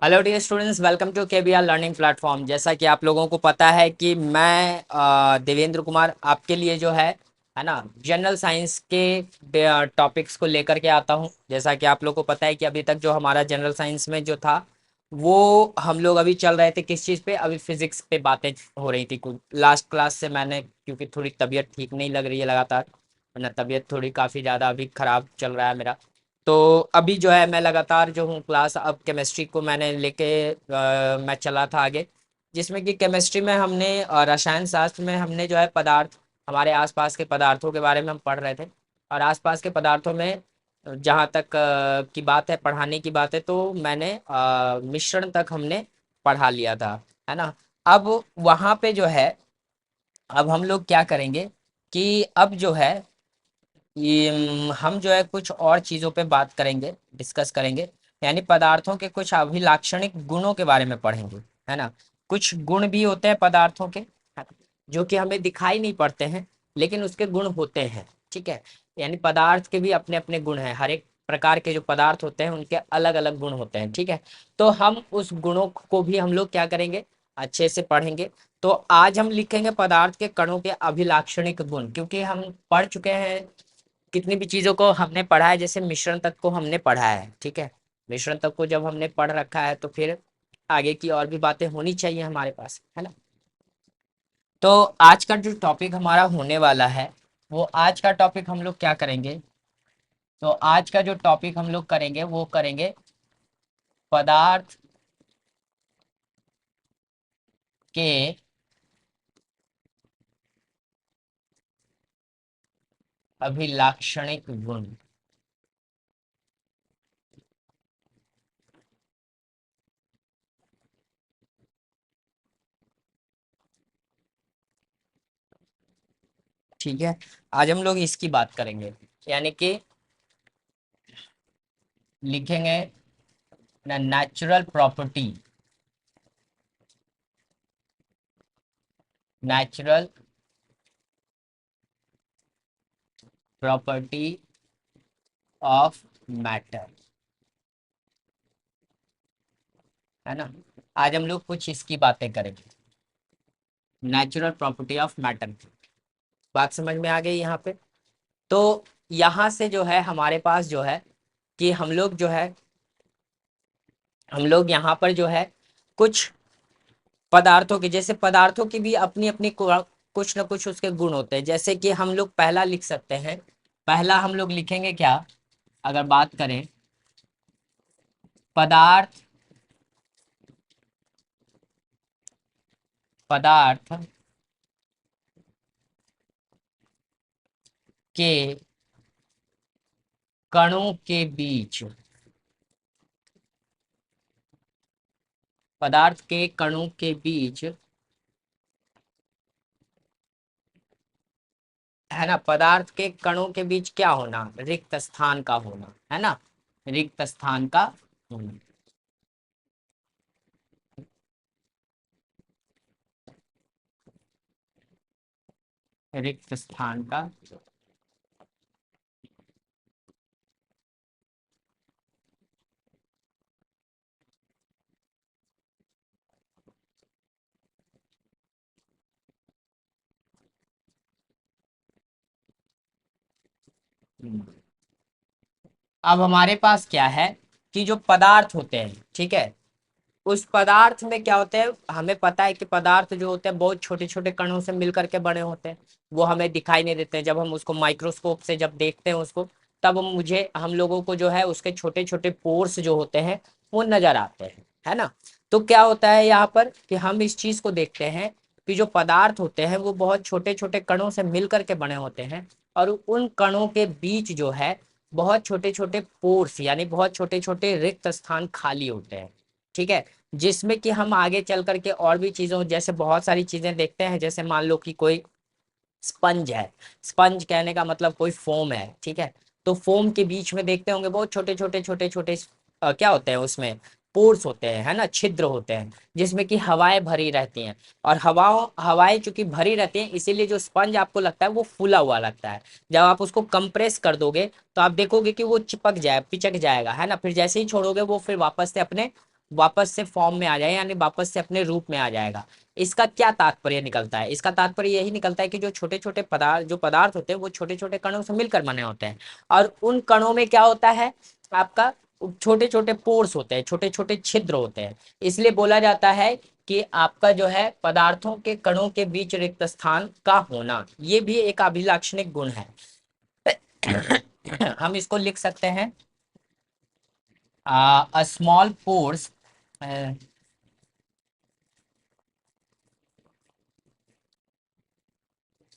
Hello dear students, welcome to KBR learning platform. जैसा कि आप लोगों को पता है कि मैं देवेंद्र कुमार आपके लिए जो है ना, जनरल साइंस के टॉपिक्स को लेकर के आता हूं। जैसा कि आप लोगों को पता है कि अभी तक जो हमारा जनरल साइंस में जो था वो हम लोग अभी चल रहे थे किस चीज़ पे, अभी फिजिक्स पे बातें हो रही थी। कुछ लास्ट क्लास से मैंने, क्योंकि थोड़ी तबीयत ठीक नहीं लग रही है लगातार, वरना तबीयत थोड़ी काफ़ी ज़्यादा अभी ख़राब चल रहा है मेरा। तो अभी जो है मैं लगातार जो हूँ क्लास, अब केमिस्ट्री को मैंने लेके मैं चला था आगे। जिसमें कि केमिस्ट्री में हमने रसायन शास्त्र में हमने जो है पदार्थ, हमारे आसपास के पदार्थों के बारे में हम पढ़ रहे थे। और आसपास के पदार्थों में जहाँ तक की बात है, पढ़ाने की बात है, तो मैंने मिश्रण तक हमने पढ़ा लिया था, है ना। अब वहाँ पे जो है, अब हम लोग क्या करेंगे कि अब जो है ये हम जो है कुछ और चीज़ों पे बात करेंगे, डिस्कस करेंगे। यानी पदार्थों के कुछ अभिलाक्षणिक गुणों के बारे में पढ़ेंगे, है ना। कुछ गुण भी होते हैं पदार्थों के, है ना, जो कि हमें दिखाई नहीं पड़ते हैं, लेकिन उसके गुण होते हैं। ठीक है। यानी पदार्थ के भी अपने अपने गुण हैं। हर एक प्रकार के जो पदार्थ होते हैं उनके अलग अलग गुण होते हैं। ठीक है। तो हम उस गुणों को भी हम लोग क्या करेंगे, अच्छे से पढ़ेंगे। तो आज हम लिखेंगे पदार्थ के कणों के अभिलाक्षणिक गुण, क्योंकि हम पढ़ चुके हैं कितनी भी चीज़ों को हमने पढ़ा है। जैसे मिश्रण तक को हमने पढ़ा है, ठीक है। मिश्रण तक को जब हमने पढ़ रखा है तो फिर आगे की और भी बातें होनी चाहिए हमारे पास, है ना। तो आज का जो टॉपिक हमारा होने वाला है, वो आज का टॉपिक हम लोग क्या करेंगे, तो आज का जो टॉपिक हम लोग करेंगे वो करेंगे पदार्थ के अभिलाक्षणिक गुण। ठीक है। आज हम लोग इसकी बात करेंगे। यानी कि लिखेंगे natural property, natural property of matter, है ना। आज हम लोग कुछ इसकी बातें करेंगे, नेचुरल प्रॉपर्टी ऑफ मैटर की। बात समझ में आ गई यहाँ पे। तो यहाँ से जो है हमारे पास जो है कि हम लोग यहाँ पर जो है कुछ पदार्थों के, जैसे पदार्थों की भी अपनी अपनी कुछ ना कुछ उसके गुण होते हैं। जैसे कि हम लोग पहला लिख सकते हैं, पहला हम लोग लिखेंगे क्या, अगर बात करें पदार्थ, पदार्थ के कणों के बीच, पदार्थ के कणों के बीच, है ना, पदार्थ के कणों के बीच क्या होना, रिक्त स्थान का होना, है ना, रिक्त स्थान का होना, रिक्त स्थान का। हम्म। अब हमारे पास क्या है कि जो पदार्थ होते हैं, ठीक है, उस पदार्थ में क्या होते हैं, हमें पता है कि पदार्थ जो होते हैं बहुत छोटे छोटे कणों से मिलकर के बने होते हैं। वो हमें दिखाई नहीं देते हैं। जब हम उसको माइक्रोस्कोप से जब देखते हैं उसको, तब हम लोगों को जो है उसके छोटे छोटे पोर्स जो होते हैं वो नजर आते हैं, है ना। तो क्या होता है यहाँ पर कि हम इस चीज को देखते हैं कि जो पदार्थ होते हैं वो बहुत छोटे छोटे कणों से मिलकर के बने होते हैं। और उन कणों के बीच जो है बहुत छोटे छोटे पोर्स, यानी बहुत छोटे छोटे रिक्त स्थान खाली होते हैं। ठीक है। जिसमें कि हम आगे चल करके और भी चीज़ों, जैसे बहुत सारी चीज़ें देखते हैं। जैसे मान लो कि कोई स्पंज है, स्पंज कहने का मतलब कोई फोम है, ठीक है। तो फोम के बीच में देखते होंगे बहुत छोटे छोटे छोटे छोटे क्या होते हैं उसमें, पोर्स होते हैं, है ना, छिद्र होते हैं, जिसमें कि हवाएं भरी रहती हैं। और हवाएं चूंकि भरी रहती हैं, इसीलिए जो स्पंज आपको लगता है वो फूला हुआ लगता है। जब आप उसको कंप्रेस कर दोगे तो आप देखोगे कि वो चिपक जाए, पिचक जाएगा, है ना। फिर जैसे ही छोड़ोगे वो फिर वापस से अपने वापस से फॉर्म में आ जाए, यानी वापस से अपने रूप में आ जाएगा। इसका क्या तात्पर्य निकलता है? इसका तात्पर्य यही निकलता है कि जो छोटे छोटे पदार्थ, जो पदार्थ होते हैं वो छोटे छोटे कणों से मिलकर बने होते हैं, और उन कणों में क्या होता है आपका, छोटे छोटे पोर्स होते हैं, छोटे छोटे छिद्र होते हैं। इसलिए बोला जाता है कि आपका जो है पदार्थों के कणों के बीच रिक्त स्थान का होना, ये भी एक अभिलाक्षणिक गुण है। हम इसको लिख सकते हैं, a small pores, uh,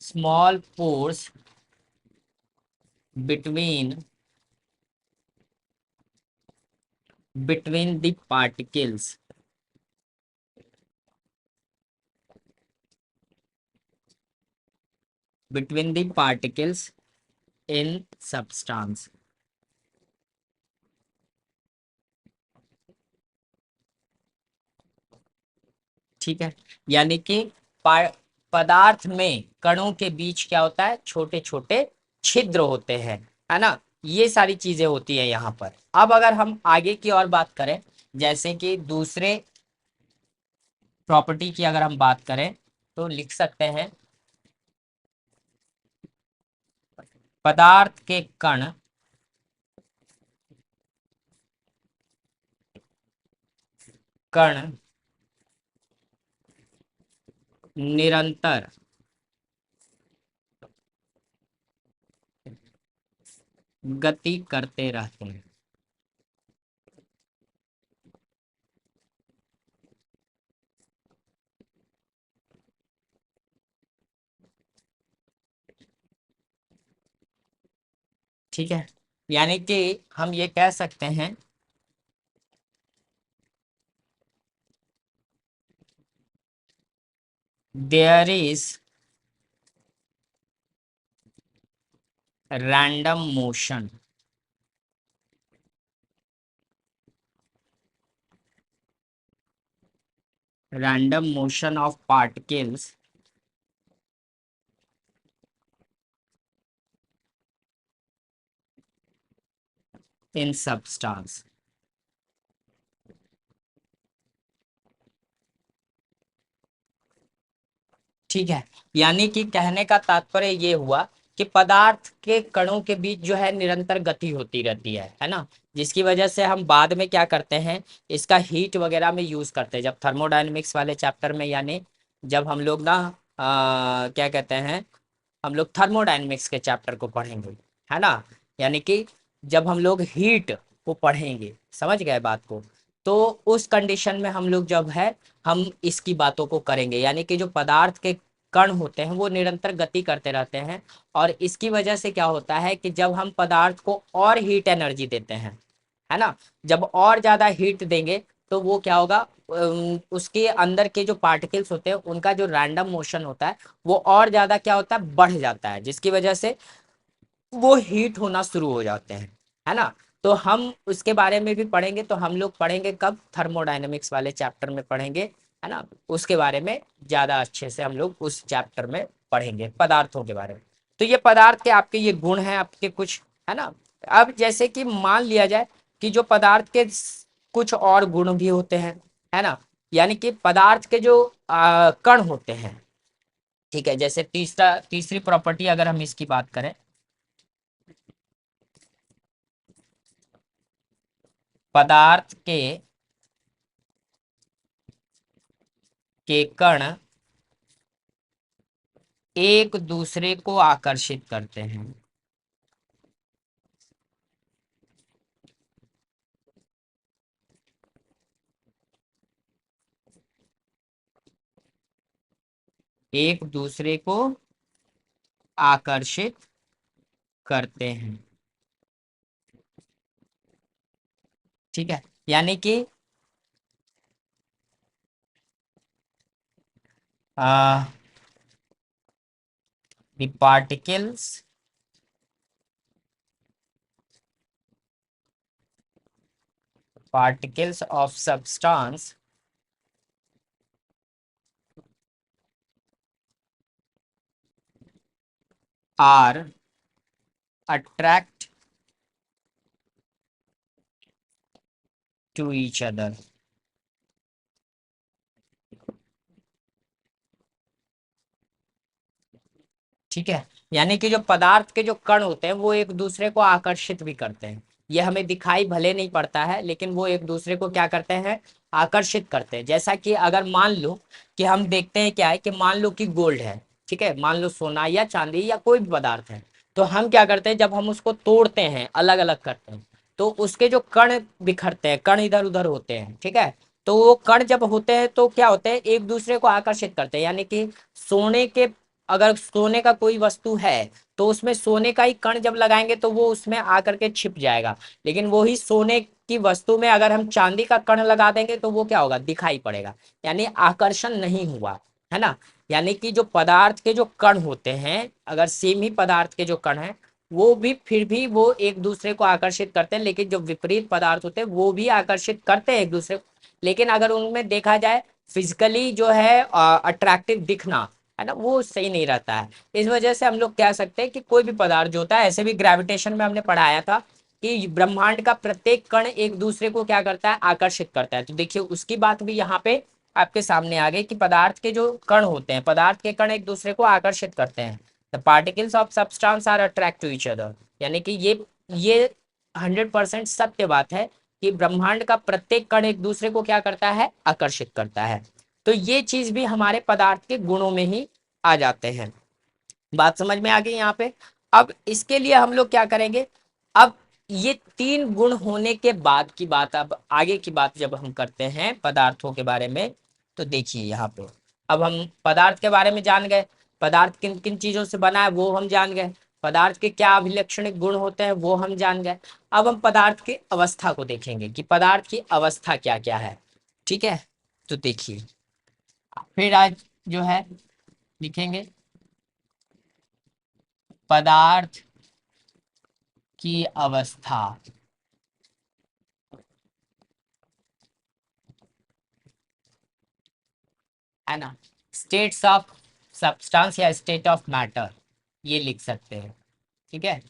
small pores between the particles, between the particles in substance। ठीक है, यानी कि पदार्थ में कणों के बीच क्या होता है, छोटे छोटे छिद्र होते हैं, है ना। ये सारी चीजें होती है यहाँ पर। अब अगर हम आगे की और बात करें, जैसे कि दूसरे प्रॉपर्टी की अगर हम बात करें, तो लिख सकते हैं पदार्थ के कण कण निरंतर गति करते रहते हैं। ठीक है, यानी कि हम ये कह सकते हैं, there is random motion, random motion of particles in substance. ठीक है, यानी कि कहने का तात्पर्य ये हुआ कि पदार्थ के कणों के बीच जो है निरंतर गति होती रहती है ना, जिसकी वजह से हम बाद में क्या करते हैं, इसका हीट वगैरह में यूज करते हैं, जब थर्मोडायनेमिक्स वाले चैप्टर में, यानी जब हम लोग ना क्या कहते हैं, हम लोग थर्मोडायनेमिक्स के चैप्टर को पढ़ेंगे, है ना। यानी कि जब हम लोग हीट को पढ़ेंगे, समझ गए बात को, तो उस कंडीशन में हम लोग जब है, हम इसकी बातों को करेंगे, यानी कि जो पदार्थ के कण होते हैं वो निरंतर गति करते रहते हैं, और इसकी वजह से क्या होता है कि जब हम पदार्थ को और हीट एनर्जी देते हैं, है ना, जब और ज्यादा हीट देंगे, तो वो क्या होगा, उसके अंदर के जो पार्टिकल्स होते हैं उनका जो रैंडम मोशन होता है वो और ज्यादा क्या होता है, बढ़ जाता है, जिसकी वजह से वो हीट होना शुरू हो जाते हैं, है ना। तो हम उसके बारे में भी पढ़ेंगे, तो हम लोग पढ़ेंगे कब, थर्मोडायनेमिक्स वाले चैप्टर में पढ़ेंगे, है ना। उसके बारे में ज्यादा अच्छे से हम लोग उस चैप्टर में पढ़ेंगे पदार्थों के बारे में। तो ये पदार्थ के आपके ये गुण हैं आपके कुछ, है ना। अब जैसे कि मान लिया जाए कि जो पदार्थ के कुछ और गुण भी होते हैं, है ना, यानी कि पदार्थ के जो कण होते हैं, ठीक है, जैसे तीसरी प्रॉपर्टी अगर हम इसकी बात करें, पदार्थ के कण एक दूसरे को आकर्षित करते हैं। एक दूसरे को आकर्षित करते हैं। ठीक है, यानी कि आ, the particles of substance are attract to each other। ठीक है। यानी कि जो पदार्थ के जो कण होते हैं वो एक दूसरे को आकर्षित भी करते हैं। ये हमें दिखाई भले नहीं पड़ता है, लेकिन वो एक दूसरे को क्या करते हैं, आकर्षित करते हैं। जैसा कि अगर मान लो कि हम देखते हैं क्या है कि मान लो कि गोल्ड है, ठीक है, मान लो सोना या चांदी या कोई भी पदार्थ है, तो हम क्या करते हैं जब हम उसको तोड़ते हैं, अलग अलग करते हैं, तो उसके जो कण बिखरते हैं, कण इधर उधर होते हैं, ठीक है। तो वो कण जब होते हैं तो क्या होते हैं, एक दूसरे को आकर्षित करते हैं। यानी कि सोने के, अगर सोने का कोई वस्तु है तो उसमें सोने का ही कण जब लगाएंगे तो वो उसमें आकर के छिप जाएगा। लेकिन वही सोने की वस्तु में अगर हम चांदी का कण लगा देंगे तो वो क्या होगा, दिखाई पड़ेगा। यानी आकर्षण नहीं हुआ, है ना। यानी कि जो पदार्थ के जो कण होते हैं, अगर सेम ही पदार्थ के जो कण हैं, वो भी फिर भी वो एक दूसरे को आकर्षित करते हैं। लेकिन जो विपरीत पदार्थ होते हैं वो भी आकर्षित करते हैं एक दूसरे को, लेकिन अगर उनमें देखा जाए फिजिकली जो है अट्रैक्टिव दिखना, है ना, वो सही नहीं रहता है। इस वजह से हम लोग कह सकते हैं कि कोई भी पदार्थ जो होता है, ऐसे भी ग्रेविटेशन में हमने पढ़ाया था कि ब्रह्मांड का प्रत्येक कण एक दूसरे को क्या करता है, आकर्षित करता है। तो देखिए उसकी बात भी यहाँ पे आपके सामने आ गई कि पदार्थ के जो कण होते हैं, पदार्थ के कण एक दूसरे को आकर्षित करते हैं। The particles of substance are attract to each other. यानी कि ये 100% सत्य बात है कि ब्रह्मांड का प्रत्येक कण एक दूसरे को क्या करता है, आकर्षित करता है। तो ये चीज भी हमारे पदार्थ के गुणों में ही आ जाते हैं। बात समझ में आ गई यहाँ पे। अब इसके लिए हम लोग क्या करेंगे, अब ये तीन गुण होने के बाद की बात, अब आगे की बात जब हम करते हैं पदार्थों के बारे में, तो देखिए यहाँ पे अब हम पदार्थ के बारे में जान गए, पदार्थ किन किन चीजों से बना है वो हम जान गए, पदार्थ के क्या अभिलक्षणिक गुण होते हैं वो हम जान गए। अब हम पदार्थ की अवस्था को देखेंगे कि पदार्थ की अवस्था क्या क्या है। ठीक है, तो देखिए फिर आज जो है लिखेंगे पदार्थ की अवस्था, है ना। स्टेट्स ऑफ सब्सटेंस या स्टेट ऑफ मैटर, ये लिख सकते हैं। ठीक है,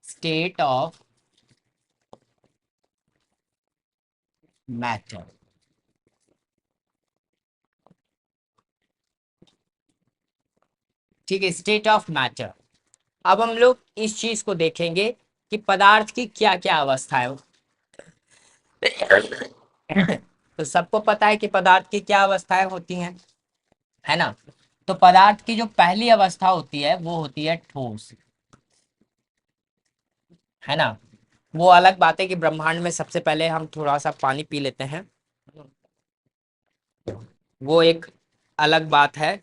स्टेट ऑफ मैटर। ठीक है, स्टेट ऑफ मैटर। अब हम लोग इस चीज को देखेंगे कि पदार्थ की क्या क्या अवस्था है। तो सबको पता है कि पदार्थ की क्या अवस्थाएं होती हैं, है ना। तो पदार्थ की जो पहली अवस्था होती है वो होती है ठोस, है ना। वो अलग बात है कि ब्रह्मांड में सबसे पहले हम थोड़ा सा पानी पी लेते हैं, वो एक अलग बात है।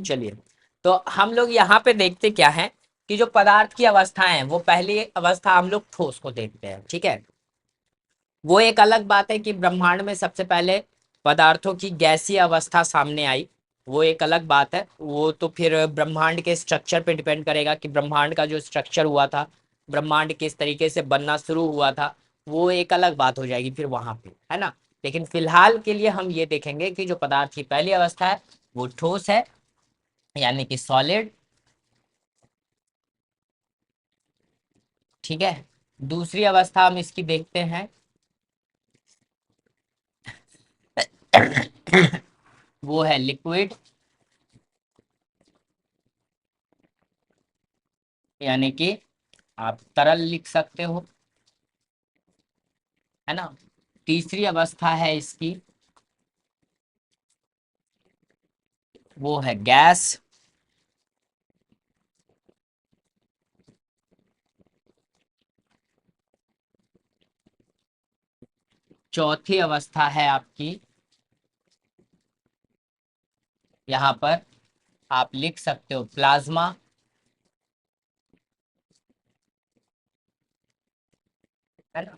चलिए, तो हम लोग यहाँ पे देखते क्या है कि जो पदार्थ की अवस्थाएं हैं, वो पहली अवस्था हम लोग ठोस को देखते हैं। ठीक है, वो एक अलग बात है कि ब्रह्मांड में सबसे पहले पदार्थों की गैसीय अवस्था सामने आई, वो एक अलग बात है। वो तो फिर ब्रह्मांड के स्ट्रक्चर पे डिपेंड करेगा कि ब्रह्मांड का जो स्ट्रक्चर हुआ था, ब्रह्मांड किस तरीके से बनना शुरू हुआ था, वो एक अलग बात हो जाएगी फिर वहां पे, है ना। लेकिन फिलहाल के लिए हम ये देखेंगे कि जो पदार्थ की पहली अवस्था है वो ठोस है, यानी कि सॉलिड। ठीक है, दूसरी अवस्था हम इसकी देखते हैं, वो है लिक्विड, यानी कि आप तरल लिख सकते हो, है ना। तीसरी अवस्था है इसकी, वो है गैस। चौथी अवस्था है आपकी, यहाँ पर आप लिख सकते हो प्लाज्मा, है ना,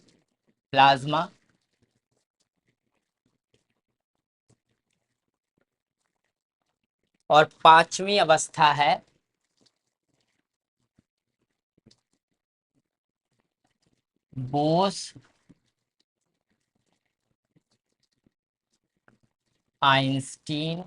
प्लाज्मा। और पांचवी अवस्था है Bose Einstein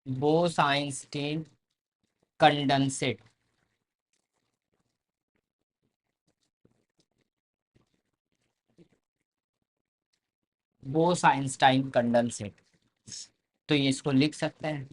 Bose Einstein condensate. Bose Einstein condensate, तो ये इसको लिख सकते हैं।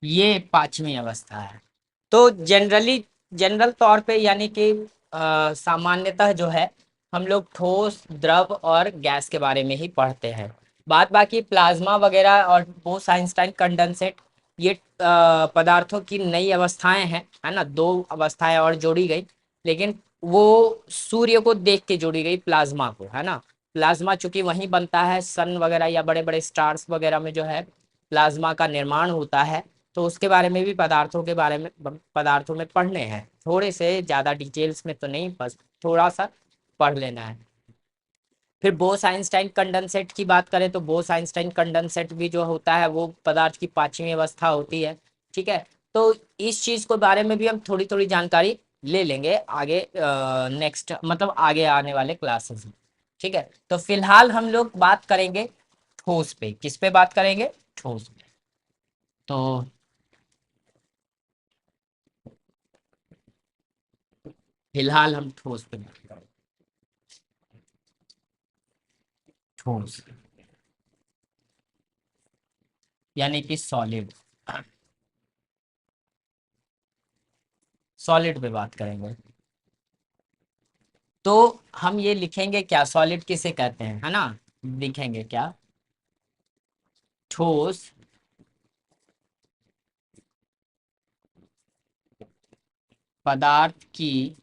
ये पांचवी अवस्था है। तो जनरल तौर पे यानी कि सामान्यतः जो है हम लोग ठोस, द्रव और गैस के बारे में ही पढ़ते हैं। बात बाकी प्लाज्मा वगैरह और बोस आइंस्टाइन कंडेंसेट, ये पदार्थों की नई अवस्थाएं हैं, है ना, दो अवस्थाएं और जोड़ी गई, लेकिन वो सूर्य को देख के जोड़ी गई प्लाज्मा को, है ना। प्लाज्मा चूंकि वहीं बनता है, सन वगैरह या बड़े बड़े स्टार्स वगैरह में जो है प्लाज्मा का निर्माण होता है। तो उसके बारे में भी पदार्थों के बारे में पदार्थों में पढ़ने हैं, थोड़े से ज़्यादा डिटेल्स में तो नहीं, बस थोड़ा सा पढ़ लेना है। फिर बोस आइंस्टाइन कंडेंसेट की बात करें तो बोस आइंस्टाइन कंडेंसेट भी जो होता है वो पदार्थ की पांचवी अवस्था होती है। ठीक है। तो इस चीज़ के बारे में भी हम थोड़ी थोड़ी जानकारी ले लेंगे आगे, नेक्स्ट मतलब आगे आने वाले क्लासेस में। ठीक है। तो फिलहाल हम लोग बात करेंगे ठोस पे। किस पे बात करेंगे? ठोस पे। तो फिलहाल हम ठोस पे बात करेंगे। ठोस यानी कि सॉलिड। सॉलिड पे बात करेंगे। तो हम ये लिखेंगे क्या, सॉलिड किसे कहते हैं, है ना। लिखेंगे क्या? ठोस पदार्थ की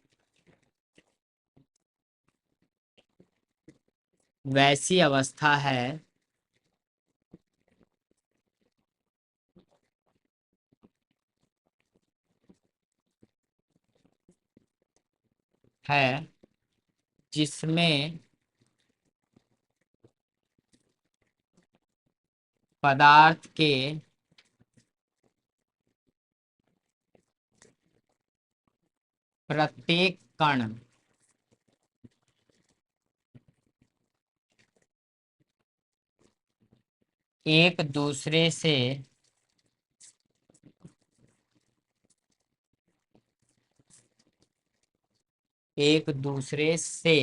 वैसी अवस्था है जिसमें पदार्थ के प्रत्येक कण एक दूसरे से एक दूसरे से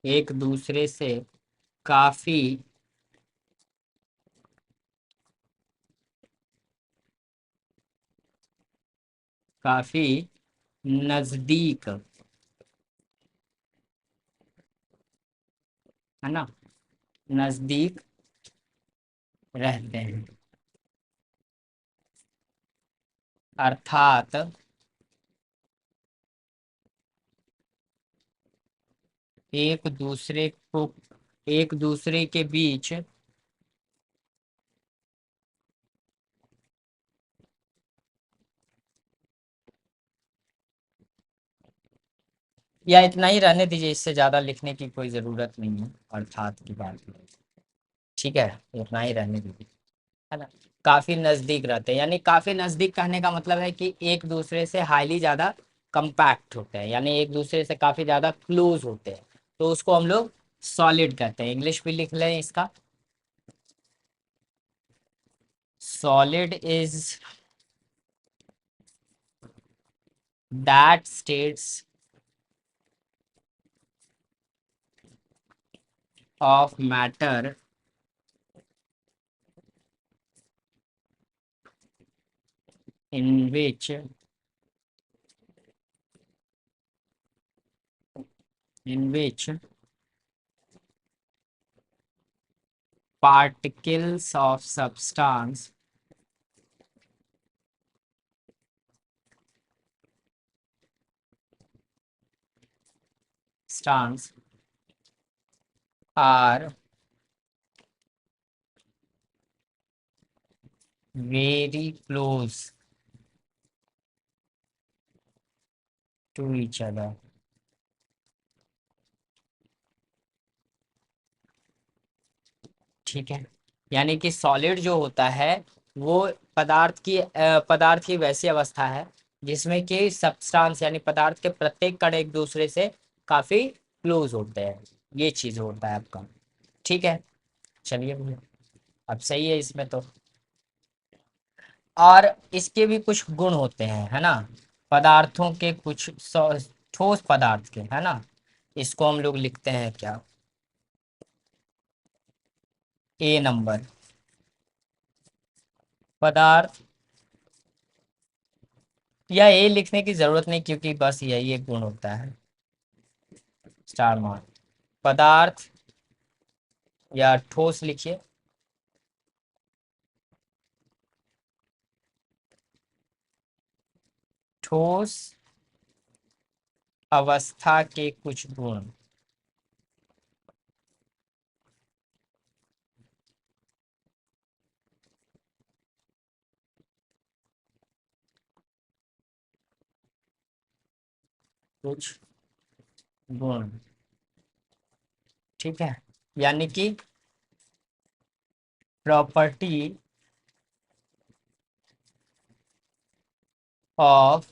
एक दूसरे से काफी काफी नजदीक, है ना, नजदीक रहते हैं। अर्थात एक दूसरे को एक दूसरे के बीच या इतना ही रहने दीजिए, इससे ज्यादा लिखने की कोई जरूरत नहीं है अर्थात की बात में। ठीक है, इतना ही रहने दीजिए, है ना। काफी नजदीक रहते हैं यानी काफी नजदीक कहने का मतलब है कि एक दूसरे से हाईली ज्यादा कंपैक्ट होते हैं, यानी एक दूसरे से काफी ज्यादा क्लोज होते हैं। तो उसको हम लोग सॉलिड कहते हैं। इंग्लिश भी लिख लें इसका। Solid is that states of matter in which particles of substance are very close to each other। ठीक है। यानी कि सॉलिड जो होता है वो पदार्थ की वैसी अवस्था है जिसमें कि सब्सटेंस यानी पदार्थ के प्रत्येक कण एक दूसरे से काफी क्लोज होते हैं। ये चीज होता है आपका। ठीक है। चलिए भैया, अब सही है इसमें तो। और इसके भी कुछ गुण होते हैं, है ना। पदार्थों के कुछ ठोस पदार्थ के, है ना। इसको हम लोग लिखते हैं क्या, ए नंबर। पदार्थ, या ए लिखने की जरूरत नहीं क्योंकि बस यही एक गुण होता है, स्टार मार्क। पदार्थ या ठोस लिखिए। ठोस अवस्था के कुछ गुण। कुछ गुण, ठीक है। यानी कि प्रॉपर्टी ऑफ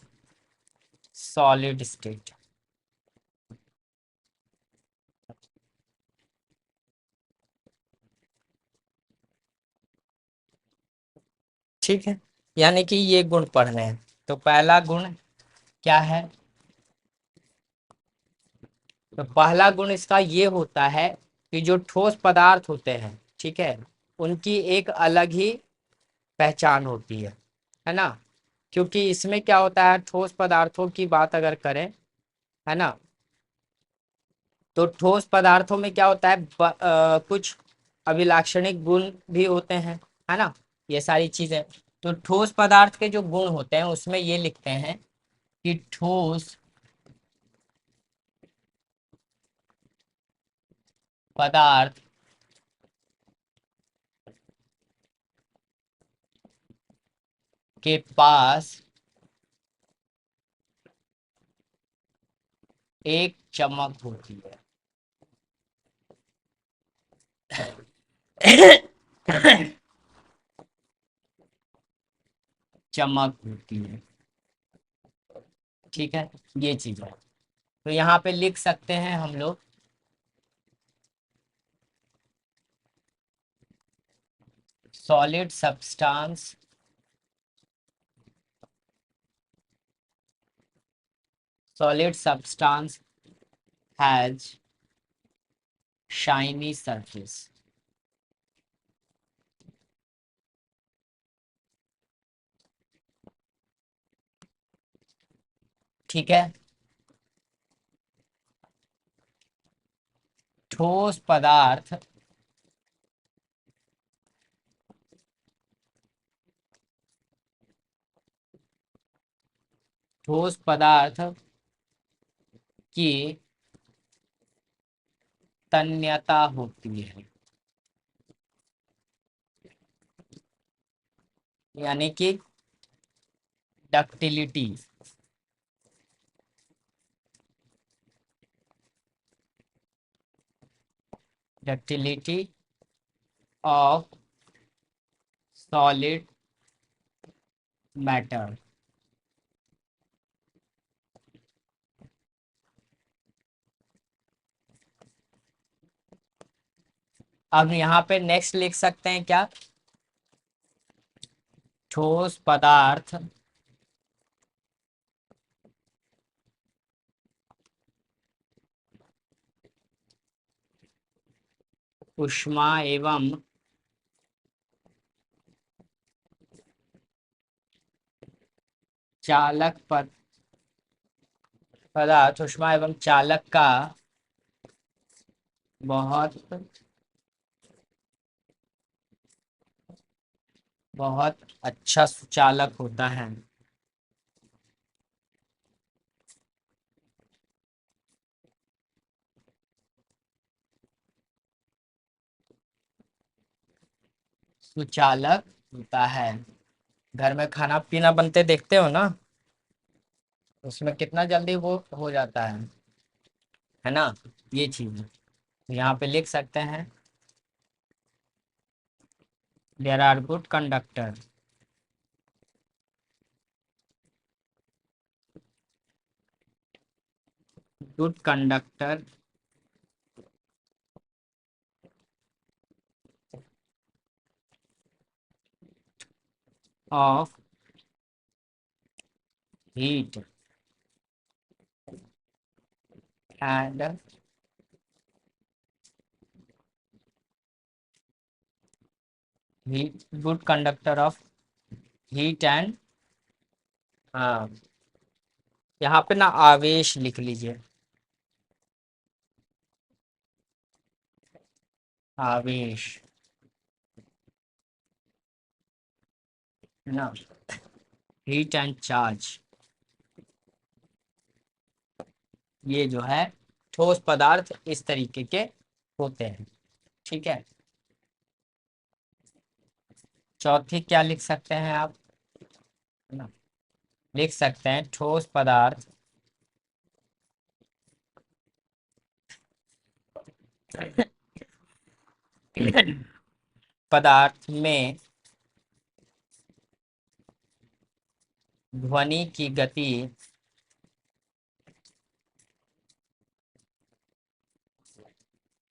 सॉलिड स्टेट। ठीक है। यानी कि ये गुण पढ़ रहे हैं। तो पहला गुण क्या है, तो पहला गुण इसका ये होता है कि जो ठोस पदार्थ होते हैं, ठीक है, उनकी एक अलग ही पहचान होती है ना। क्योंकि इसमें क्या होता है, ठोस पदार्थों की बात अगर करें, है ना, तो ठोस पदार्थों में क्या होता है, कुछ अभिलाक्षणिक गुण भी होते हैं, है ना। ये सारी चीजें, तो ठोस पदार्थ के जो गुण होते हैं उसमें ये लिखते हैं कि ठोस पदार्थ के पास एक चमक होती है। चमक होती है, ठीक है। ये चीज है। तो यहाँ पे लिख सकते हैं हम लोग, solid substance solid substance has shiny surface. ठीक है। ठोस पदार्थ ठोस पदार्थ की तन्यता होती है, यानी कि ductility. Ductility of solid matter. अब यहाँ पे नेक्स्ट लिख सकते हैं क्या, ठोस पदार्थ ऊष्मा एवं चालक पदार्थ ऊष्मा एवं चालक का बहुत बहुत अच्छा सुचालक होता है। सुचालक होता है। घर में खाना पीना बनते देखते हो ना, उसमें कितना जल्दी वो हो जाता है ना। ये चीज है। तो यहाँ पे लिख सकते हैं there are good conductor good conductor of heat and heat good conductor of heat and, हाँ, यहाँ पे ना आवेश लिख लीजिए, आवेश, है ना, हीट एंड चार्ज, ये जो है ठोस पदार्थ इस तरीके के होते हैं। ठीक है, चौथी क्या लिख सकते हैं आप, है ना, लिख सकते हैं ठोस पदार्थ पदार्थ में ध्वनि की गति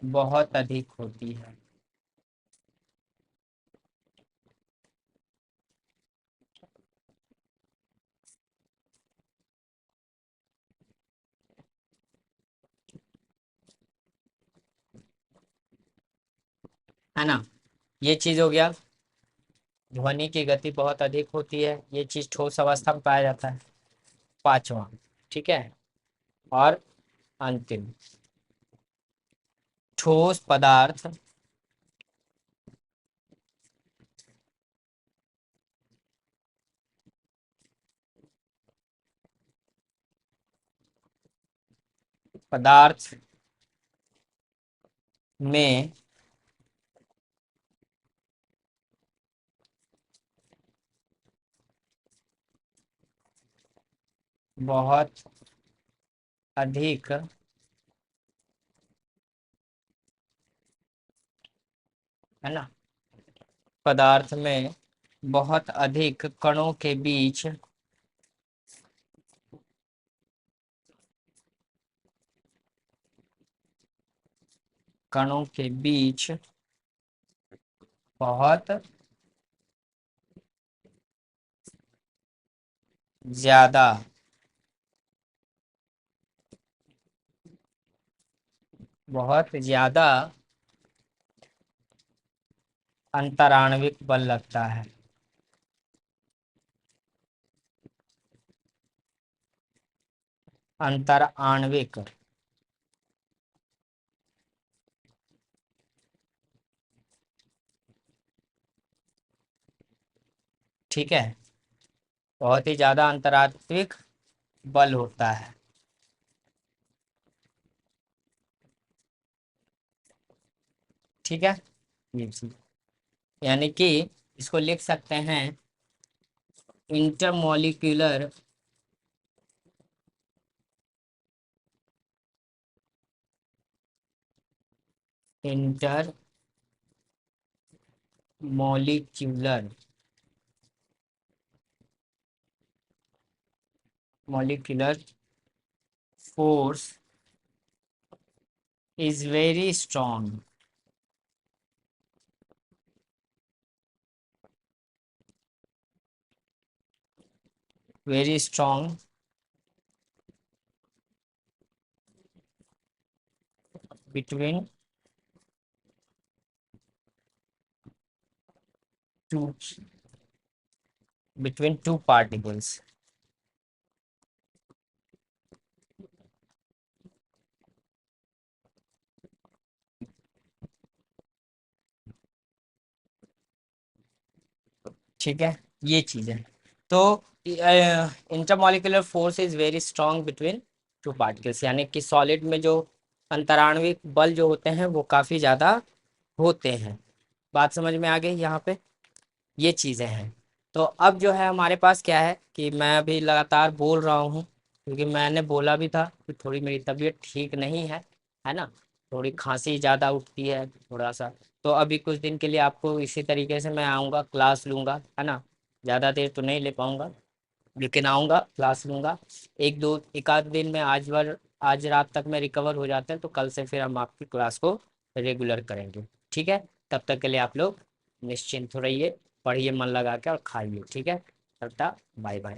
बहुत अधिक होती है ना, ये चीज हो गया, ध्वनि की गति बहुत अधिक होती है, ये चीज ठोस अवस्था में पाया जाता है। पांचवा, ठीक है, और अंतिम, ठोस पदार्थ पदार्थ में बहुत अधिक है ना, पदार्थ में बहुत अधिक कणों के बीच कणों के बीच बहुत ज्यादा बहुत ज्यादा अंतराण्विक बल लगता है। अंतर आणविक, ठीक है, बहुत ही ज्यादा अंतरात्विक बल होता है। ठीक है, ये चीज, यानी कि इसको लिख सकते हैं intermolecular inter molecular molecular force is very strong between two between two particles। ठीक है, ये चीज है। तो intermolecular force is very strong between two particles, यानी कि सॉलिड में जो अंतराण्विक बल जो होते हैं वो काफी ज्यादा होते हैं। बात समझ में आ गई यहाँ पे, ये चीजें हैं। तो अब जो है हमारे पास क्या है कि मैं अभी लगातार बोल रहा हूँ, क्योंकि मैंने बोला भी था कि थोड़ी मेरी तबीयत ठीक नहीं है, है ना, थोड़ी खांसी ज़्यादा उठती है, थोड़ा सा तो अभी कुछ दिन के लिए आपको इसी तरीके से मैं आऊँगा, क्लास लूँगा, है ना। ज़्यादा देर तो नहीं ले पाऊँगा, लेकिन आऊँगा, क्लास लूँगा। एक आध दिन में आज रात तक मैं रिकवर हो जाता है तो कल से फिर हम आपकी क्लास को रेगुलर करेंगे। ठीक है, तब तक के लिए आप लोग निश्चिंत हो रहिए, पढ़िए मन लगा के और खाइए। ठीक है, टाटा, बाय बाय।